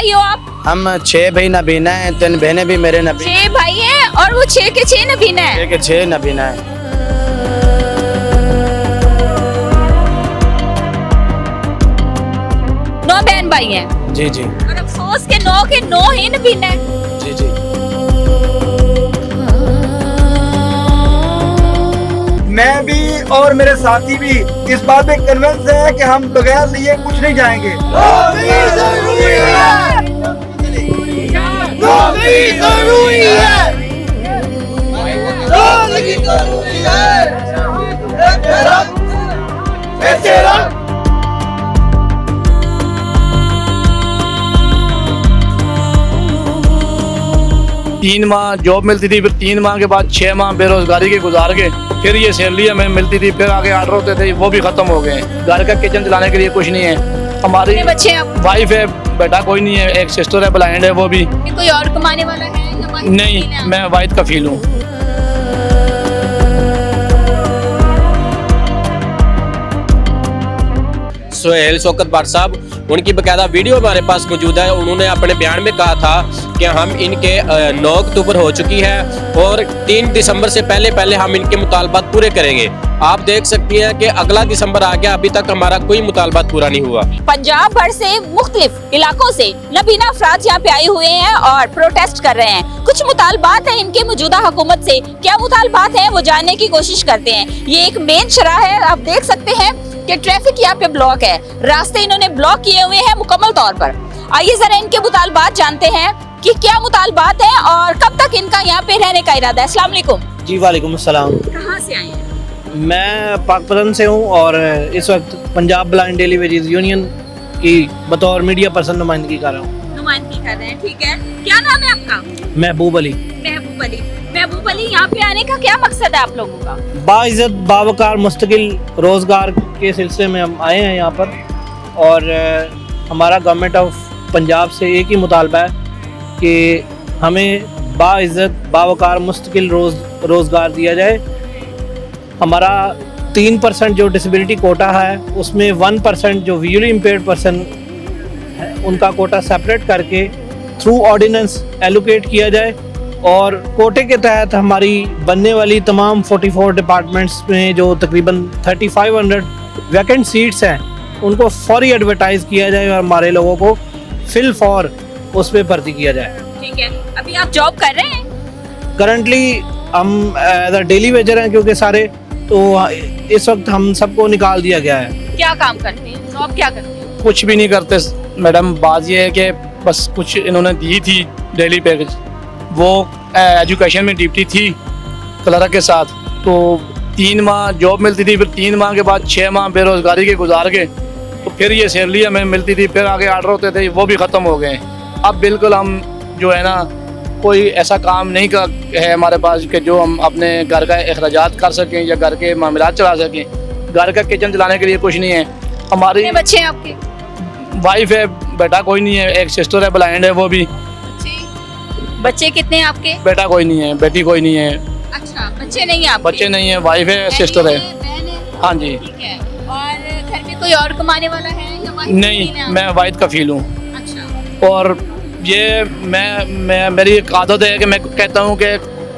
भाई हो आप? हम 6 भाई नबीना हैं, 3 बहनें भी मेरे नबी। 6 भाई हैं और वो 6 के 6 नबीना है। 6 के 6 नबीना हैं। 9 बहन भाई हैं जी जी और अफसोस के 9 ही नबीना है। जी जी। मैं भी और मेरे साथी भी इस बात में कन्विंस हैं कि हम बगैर लिए कुछ नहीं जाएंगे। तीन माह जॉब मिलती थी, फिर 3 माह के बाद 6 माह बेरोजगारी के गुजार के फिर ये सैलरी हमें मिलती थी, फिर आगे ऑर्डर होते थे वो भी खत्म हो गए। घर का किचन चलाने के लिए कुछ नहीं है। हमारी कितने बच्चे हैं आपके? वाइफ है, बेटा कोई नहीं है, एक सिस्टर है, ब्लाइंड है वो भी। कोई और कमाने वाला है या वाइफ नहीं, अकेला? मैं वाइफ का फील हूँ। सुहेल शौकत भट्ट साहब, उनकी बकायदा वीडियो हमारे पास मौजूद है। उन्होंने अपने बयान में कहा था कि हम इनके 9 अक्टूबर हो चुकी है और 3 दिसंबर से पहले हम इनके मुतालबात पूरे करेंगे। आप देख सकती हैं कि अगला दिसंबर आ गया, अभी तक हमारा कोई मुतालबात पूरा नहीं हुआ। पंजाब भर से मुख्तलिफ इलाकों से नबीना अफराद यहाँ पे आए हुए हैं और प्रोटेस्ट कर रहे हैं। कुछ मुतालबात हैं इनके मौजूदा हुकूमत से, क्या मुतालबात हैं वो जानने की कोशिश करते हैं। ये एक मेन शराह है, आप देख सकते हैं कि ट्रैफिक यहाँ पे ब्लॉक है, रास्ते इन्होंने ब्लॉक किए हुए हैं मुकम्मल तौर पर। आइए जरा इनके मुतालबात जानते हैं कि क्या मुतालबात हैं और कब तक इनका यहाँ पे रहने का इरादा है। अस्सलाम वालेकुम जी वालेकुम अस्सलाम। कहाँ से आए हैं? मैं पाकपतन से हूँ और इस वक्त Punjab blind daily wages union की बतौर मीडिया पर्सन नुमाइंदगी कर रहा हूँ। नुमाइंदगी कर रहे हैं, ठीक है। क्या नाम है आपका? महबूब अली। महबूब अली। महबूब अली, यहाँ पे आने का क्या मकसद है आप लोगों का? बाइज़्ज़त बावकार मुस्तकिल रोज़गार के सिलसिले में हम आए हैं यहाँ पर और हमारा गवर्नमेंट ऑफ पंजाब से एक ही मुतालबा है कि हमें बाइज़्ज़त बावकार मुस्तकिल रोज़गार दिया जाए। हमारा 3% जो डिसेबिलिटी कोटा है उसमें 1% जो विजुअली इम्पेयर्ड पर्सन है उनका कोटा सेपरेट करके थ्रू ऑर्डिनेंस एलोकेट किया जाए और कोटे के तहत हमारी बनने वाली तमाम 44 डिपार्टमेंट्स में जो तकरीबन 3500 वैकेंट सीट्स हैं उनको फौरी एडवर्टाइज किया जाए और हमारे लोगों को फिल फॉर उस पर भर्ती किया जाए। ठीक है, अभी आप जॉब कर रहे हैं? करंटली हम एज अ डेली वेजर हैं क्योंकि सारे, तो इस वक्त हम सबको निकाल दिया गया है। क्या काम करते हैं? जॉब क्या करते हैं? कुछ भी नहीं करते मैडम। बात ये है कि बस कुछ इन्होंने दी थी डेली पैकेज, वो एजुकेशन में ड्यूटी थी क्लर्क के साथ, तो 3 माह जॉब मिलती थी, फिर 3 माह के बाद 6 माह बेरोजगारी के गुजार के तो फिर ये सैलरी हमें मिलती थी, फिर आगे ऑर्डर होते थे वो भी ख़त्म हो गए। अब बिल्कुल हम जो है ना कोई ऐसा काम नहीं है हमारे पास कि जो हम अपने घर का अखराजात कर सकें या घर के मामलात चला सकें। घर का किचन चलाने के लिए कुछ नहीं है। हमारी कितने बच्चे हैं आपके? वाइफ है, बेटा कोई नहीं है, एक सिस्टर है, ब्लाइंड है वो भी। बच्चे कितने हैं आपके? बेटा कोई नहीं है, बेटी कोई नहीं है। अच्छा, बच्चे नहीं है आपके? बच्चे नहीं है, वाइफ है, सिस्टर है। बहन है? हाँ जी। ठीक है। और घर में कोई और कमाने वाला है या वाइफ नहीं, अकेले हैं? मैं वाइफ का फील हूँ। अच्छा। और ये मैं मेरी एक आदत है कि मैं कहता हूँ कि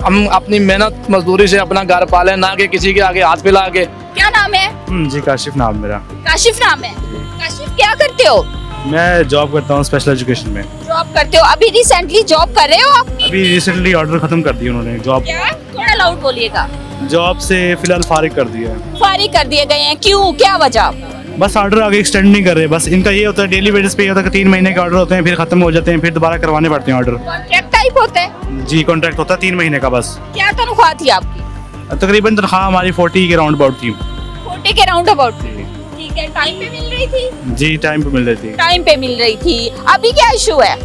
हम अपनी मेहनत मजदूरी से अपना घर पालें, ना कि किसी के आगे हाथ फैला के। क्या नाम है? जी काशिफ नाम मेरा। काशिफ नाम है। काशिफ क्या करते हो? मैं जॉब करता हूँ स्पेशल एजुकेशन में। जॉब करते हो? अभी रिसेंटली जॉब कर रहे हो आप? अभी रिसेंटली ऑर्डर खत्म कर दिया उन्होंने। जॉब क्या? थोड़ा लाउड बोलिएगा। जॉब से फिलहाल फारिग कर दिया है। फारिग कर दिए गए हैं, क्यों, क्या वजह? बस ऑर्डर आगे एक्सटेंड नहीं कर रहे। बस इनका ये होता है डेली बेसिस पे ये होता है कि 3 महीने के ऑर्डर होते हैं, फिर खत्म हो जाते हैं, फिर दोबारा करवाने पड़ते हैं ऑर्डर। कॉन्ट्रैक्ट टाइप होता है? जी कॉन्ट्रैक्ट होता है 3 महीने का बस। क्या तनख्वाह थी आपकी? तकरीबन तनख्वाह हमारी 40 के राउंड अबाउट थी। 40 के राउंड अबाउट थी। ठीक है, टाइम पे मिल रही थी? जी टाइम पे मिल रही थी। टाइम पे मिल रही थी। अभी क्या इशू है?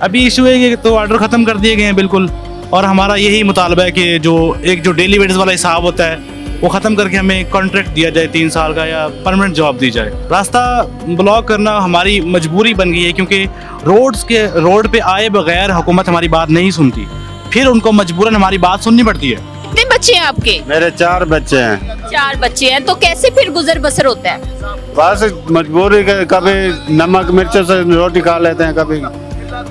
अभी इशू है कि तो ऑर्डर खत्म कर दिए गए हैं बिल्कुल, और हमारा यही मुतालबा है कि जो डेली वेजेस वाला हिसाब होता है वो ख़त्म करके हमें कॉन्ट्रैक्ट दिया जाए 3 साल का, या परमानेंट जॉब दी जाए। रास्ता ब्लॉक करना हमारी मजबूरी बन गई है क्योंकि रोड पे आए बगैर हुकूमत हमारी बात नहीं सुनती, फिर उनको मजबूरन हमारी बात सुननी पड़ती है। कितने बच्चे हैं आपके? मेरे 4 बच्चे हैं। 4 बच्चे हैं, तो कैसे फिर गुजर बसर होता है? बस मजबूरी के, कभी नमक मिर्चों से रोटी खा लेते हैं, कभी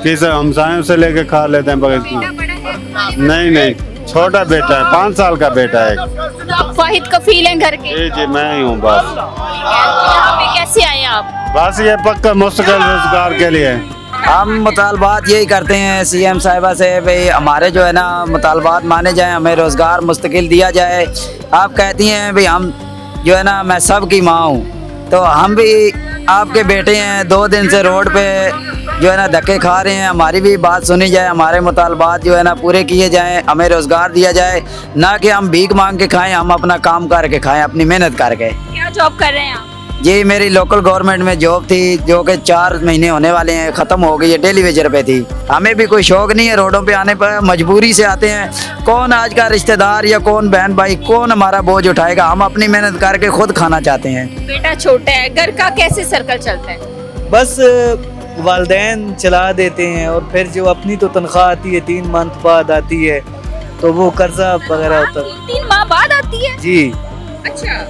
किस हमसायों से लेके खा लेते हैं बगैर। बेटा बड़ा है? नहीं नहीं, छोटा बेटा है, 5 साल का बेटा है। तो आप वाहिद कफील हैं घर के? जी जी, मैं ही हूँ बस। यहाँ पे कैसे आए आप? बस ये पक्का मुस्तकिल रोजगार के लिए। हम मुतालबात यही करते हैं सीएम साहिबा से, भाई हमारे जो है ना मुतालबात माने जाएं, हमें रोज़गार मुस्तकिल दिया जाए। आप कहती हैं भाई हम जो है ना, मैं सब की माँ हूँ, तो हम भी आपके बेटे हैं। 2 दिन से रोड पे जो है ना धक्के खा रहे हैं, हमारी भी बात सुनी जाए, हमारे मुतालबात जो है ना पूरे किए जाएं, हमें रोज़गार दिया जाए, ना कि हम भीख मांग के खाएं, हम अपना काम करके खाएं, अपनी मेहनत करके। क्या जॉब कर रहे हैं आप? ये मेरी लोकल गवर्नमेंट में जॉब थी, जो कि 4 महीने होने वाले हैं, ख़त्म हो गई है, डेली वेजर पे थी। हमें भी कोई शौक नहीं है रोडों पे आने पर, मजबूरी से आते हैं। कौन आज का रिश्तेदार या कौन बहन भाई कौन हमारा बोझ उठाएगा, हम अपनी मेहनत करके खुद खाना चाहते हैं। बेटा छोटा है, घर का कैसे सर्कल चलता है? बस वालदैन चला देते हैं, और फिर जो अपनी तो तनख्वाह आती है 3 मंथ बाद आती है, तो वो कर्जा वगैरह होता है। 3 माह बाद आती है? जी अच्छा,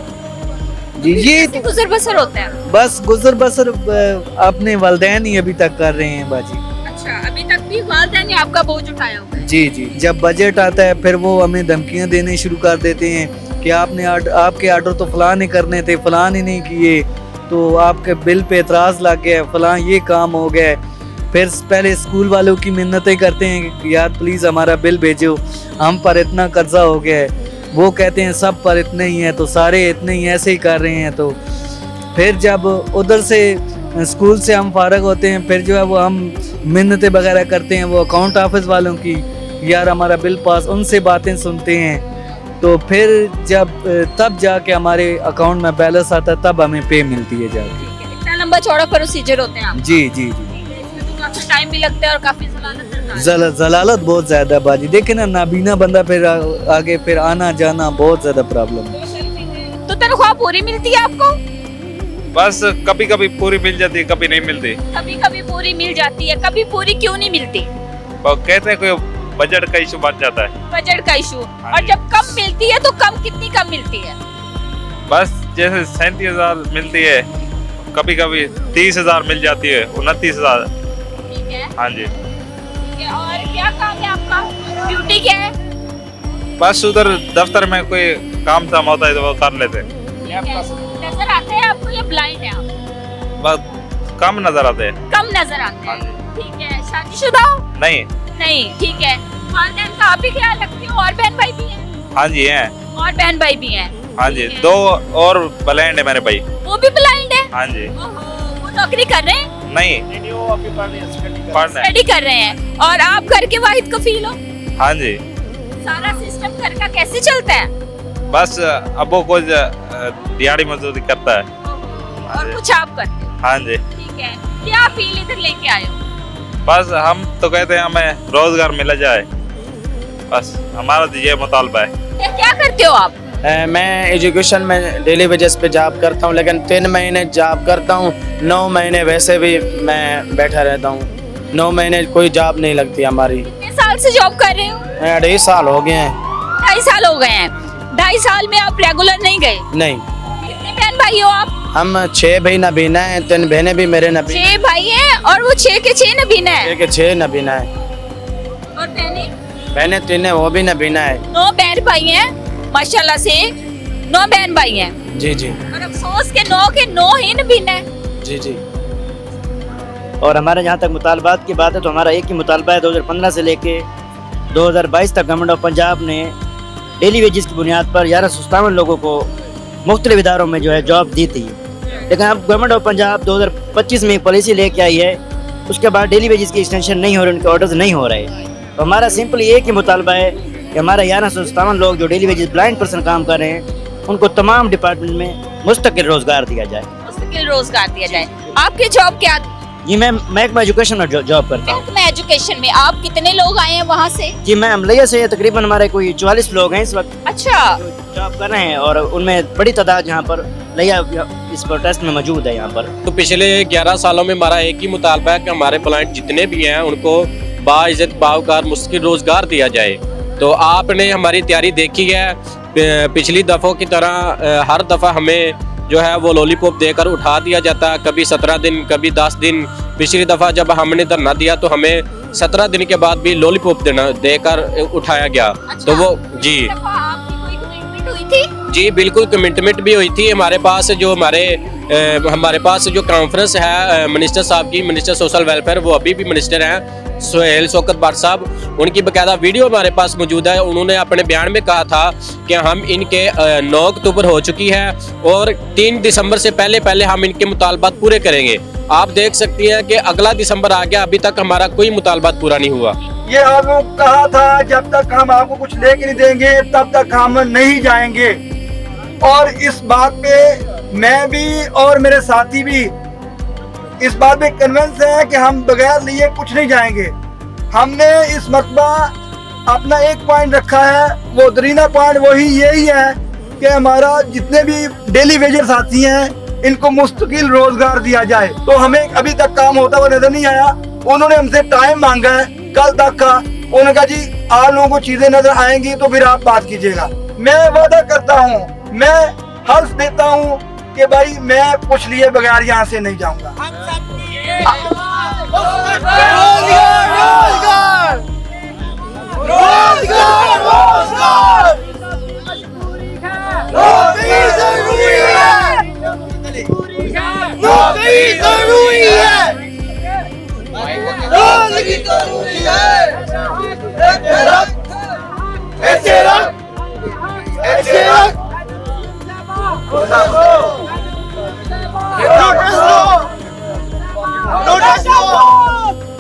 जी, ये कैसे गुजर बसर होता है? बस गुजर बसर अपने वालदैन ही अभी तक कर रहे हैं बाजी। अच्छा, अभी तक भी वालिदैन ने आपका बोझ उठाया हुआ है? जी जी, जब बजट आता है फिर वो हमें धमकियां देने शुरू कर देते हैं कि आपके आर्डर तो फलां नहीं करने थे, फलां ही नहीं किए, तो आपके बिल पे एतराज़ लग गया, फलां ये काम हो गया है। फिर पहले स्कूल वालों की मिन्नतें करते हैं कि यार प्लीज़ हमारा बिल भेजो, हम पर इतना कर्जा हो गया है। वो कहते हैं सब पर इतने ही है, तो सारे इतने ही ऐसे ही कर रहे हैं। तो फिर जब उधर से स्कूल से हम फारग होते हैं, फिर जो है वो हम मिन्नतें वगैरह करते हैं वो अकाउंट ऑफिस वालों की, यार हमारा बिल पास, उनसे बातें सुनते हैं। तो फिर जब तब जाके हमारे अकाउंट में बैलेंस आता है, तब हमें पे मिलती है जाके। इतना लंबा चौड़ा प्रोसीजर होते हैं आप? जी जी जी, इसमें तो काफी टाइम भी लगता है और काफी जलालत जलालत बहुत ज्यादा बाजी। देखे ना, नाबीना बंदा फिर आगे फिर आना जाना बहुत ज्यादा प्रॉब्लम है। तो तनख्वाह पूरी मिलती है आपको? बस कभी कभी पूरी मिल जाती है, कभी नहीं मिलती। कभी कभी पूरी मिल जाती है, कभी पूरी क्यों नहीं मिलती? वो कहते हैं कोई बजट का इशू बन जाता है। बजट का इशू। और जब कम मिलती है तो कम कितनी कम मिलती है? बस जैसे 37,000 मिलती है, कभी कभी 30,000 मिल जाती है, 29,000। ठीक है। हाँ जी। और क्या काम है आपका? ड्यूटी क्या है? बस उधर दफ्तर में कोई काम धाम होता है तो वो कर लेते हैं। नजर आते हैं आपको या ब्लाइंड है आप? बस कम नजर आते हैं। कम नजर आते हाँ हैं। जी। ठीक है। शादीशुदा हो? नहीं। नहीं, ठीक है। वालिदैन का आप ही ख्याल रखते हो? और बहन भाई भी हैं? हाँ जी हैं। और बहन भाई भी हैं? हाँ जी, 2 और ब्लाइंड है मेरे भाई। वो भी ब्लाइंड है? हाँ जी। ओहो, वो नौकरी कर रहे हैं? नहीं, वो अभी पढ़ रहे हैं। स्टडी कर रहे हैं। और आप घर के वाहिद कफील हो? हाँ जी। सारा सिस्टम घर का कैसे चलता है? बस अब वो कुछ दिहाड़ी मजदूरी करता है। और कुछ आप करते हो? हाँ जी। ठीक है। क्या अपील इधर लेके आए हो? बस हम तो कहते हैं हमें रोजगार मिला जाए, बस हमारा तो ये मुतालबा है। क्या करते हो आप? मैं एजुकेशन में डेली वेजेस पे जॉब करता हूँ, लेकिन 3 महीने जॉब करता हूँ, 9 महीने वैसे भी मैं बैठा रहता हूँ। 9 महीने कोई जॉब नहीं लगती हमारी। कितने साल से जॉब कर रहे हो? 2.5 साल हो गए हैं। 2.5 साल हो गए हैं। 2.5 साल में आप रेगुलर नहीं गए? नहीं। कितने बहन भाई हो आप? हम 6 भाई नबीना हैं, 3 बहनें भी मेरे नबीना। 6 भाई हैं और वो 6 के 6 नबीना है? 6 के 6 नबीना है। और बहनें 3 हैं, वो भी नबीना है। 9 बहन भाई हैं माशाल्लाह से। 9 बहन भाई हैं। जी जी। और अफसोस के 9 के 9 ही नबीना है। जी जी। और हमारे जहाँ तक मुतालबात की बात है तो हमारा एक ही मुतालबा है। 2015 से लेके 2022 तक गवर्नमेंट ऑफ पंजाब ने डेली वेजेस की बुनियाद पर 1157 लोगों को मुख्तलिफ इदारों में जो है जॉब दी थी। लेकिन अब गवर्नमेंट ऑफ पंजाब 2025 में एक पॉलिसी लेके आई है, उसके बाद डेली वेजेस की एक्सटेंशन नहीं हो रही, उनके ऑर्डर्स नहीं हो रहे। तो हमारा सिंपल एक ही मुतालबा है कि हमारा 1157 लोग जो डेली वेजेस ब्लाइंड पर्सन काम कर रहे हैं, उनको तमाम डिपार्टमेंट में मुस्तकिल रोजगार दिया जाए। मुस्तकिल रोजगार दिया जाए। आपकी जॉब क्या? जी मैं महकमा एजुकेशन में जॉब करता हूँ। महकमा एजुकेशन में। आप कितने लोग आए हैं वहाँ से? जी मैं अमलिया से तकरीबन हमारे कोई 44 लोग हैं इस वक्त अच्छा। जो जॉब कर रहे हैं, और उनमें बड़ी तादाद यहाँ पर लिया इस प्रोटेस्ट में मौजूद है यहाँ पर। तो पिछले 11 सालों में हमारा एक ही मुतालबा है कि हमारे क्लाइंट जितने भी हैं उनको बाइज्जत बावकार मुस्तकिल रोजगार दिया जाए। तो आपने हमारी तैयारी देखी है, पिछली दफ़ों की तरह हर दफ़ा हमें जो है वो लॉलीपॉप देकर उठा दिया जाता है, कभी 17 दिन, कभी 10 दिन। पिछली दफ़ा जब हमने धरना दिया तो हमें 17 दिन के बाद भी लॉलीपॉप देकर उठाया गया। तो वो जी आपकी कोई कमिटमेंट हुई थी? जी बिल्कुल कमिटमेंट भी हुई थी हमारे पास। जो हमारे पास जो कॉन्फ्रेंस है मिनिस्टर साहब की, मिनिस्टर सोशल वेलफेयर, वो अभी भी मिनिस्टर हैं सुहेल शौकत बाट साहब, उनकी बकायदा वीडियो हमारे पास मौजूद है। उन्होंने अपने बयान में कहा था कि हम इनके 9 अक्टूबर हो चुकी है और 3 दिसंबर से पहले हम इनके मुतालबात पूरे करेंगे। आप देख सकती हैं कि अगला दिसंबर आ गया, अभी तक हमारा कोई मुतालबात पूरा नहीं हुआ। ये आपको कहा था जब तक हम आपको कुछ लेके नहीं देंगे तब तक हम नहीं जाएंगे, और इस बात पे मैं भी और मेरे साथी भी इस बात पे कन्विंस है कि हम बगैर लिए कुछ नहीं जाएंगे। हमने इस मरतबा अपना एक पॉइंट रखा है, वो दरीना पॉइंट वही यही है कि हमारा जितने भी डेली वेजर साथी हैं इनको मुस्तकिल रोजगार दिया जाए। तो हमें अभी तक काम होता हुआ नजर नहीं आया। उन्होंने हमसे टाइम मांगा है कल तक का। उन्होंने कहा जी आप लोगों को चीजें नजर आएंगी तो फिर आप बात कीजिएगा। मैं वादा करता हूँ, मैं हल्फ देता हूँ कि भाई मैं कुछ लिए बगैर यहाँ से नहीं जाऊंगा।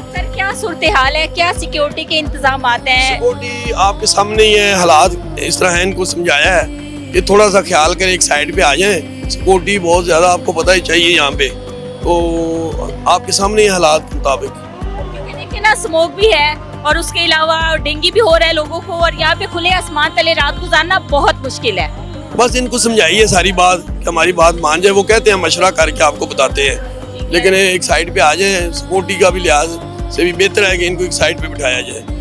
सर क्या सूरत हाल है, क्या सिक्योरिटी के इंतजाम हैं? सिक्योरिटी आपके सामने ही है, हालात इस तरह है, इनको समझाया है कि थोड़ा सा ख्याल करें, एक साइड पे आ जाएं। सिक्योरिटी बहुत ज़्यादा आपको पता ही चाहिए यहाँ पे, तो आपके सामने ही हालात मुताबिक। देखिए ना, स्मोक भी है और उसके अलावा डेंगू भी हो रहा है लोगों को, और यहाँ पे खुले आसमान तले रात गुजारना बहुत मुश्किल है। बस इनको समझाइए सारी बात कि हमारी बात मान जाए। वो कहते हैं मशवरा करके आपको बताते हैं, लेकिन एक साइड पे आ जाए। सिक्योरिटी का भी लिहाज से भी बेहतर है कि इनको एक साइड पे बिठाया जाए।